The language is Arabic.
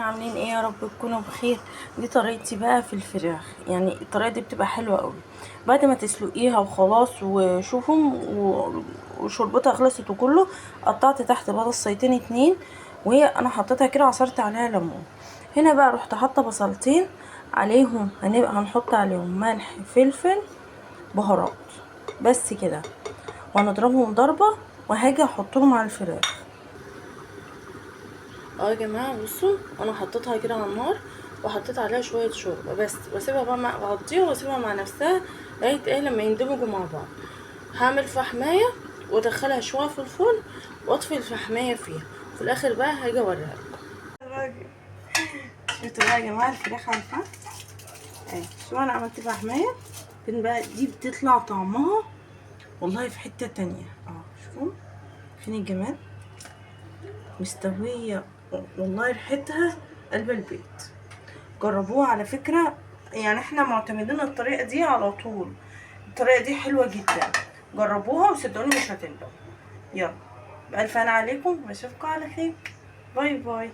عاملين ايه؟ يا رب تكونوا بخير. دي طريقتي بقى في الفراخ، يعني الطريقه دي بتبقى حلوه قوي. بعد ما تسلقيها وخلاص وشوفهم وشربتها خلصت وكله، قطعت تحت بصيتين اتنين، وهي انا حطيتها كده عصرت عليها ليمون. هنا بقى رحت حاطه بصلتين عليهم، هنبقى هنحط عليهم ملح فلفل بهارات بس كده، وهنضربهم ضربه وهاجي احطهم على الفراخ. يا جماعه بصوا، انا حطيتها كده على النار وحطيت عليها شويه شوربه بس، واسيبها بقى بغطيها واسيبها مع نفسها لغايه ايه لما يندمجوا مع بعض. هعمل فحمايه وادخلها شويه في الفرن واطفي الفحمايه فيها، في الاخر بقى هاجي اوريها لكم. شفتوا بقى يا جماعه الفراخ على الفحم اهي. شو انا عملت فحمايه فين بقى؟ دي بتطلع طعمها والله في حته تانية. شوفوا فين الجمال، مستويه والله، ريحتها قلب البيت. جربوها على فكرة، يعني احنا معتمدين الطريقة دي على طول. الطريقة دي حلوة جدا، جربوها وصدقوني مش هتندموا. يلا بألف هنا عليكم واشوفكم على خير. باي باي.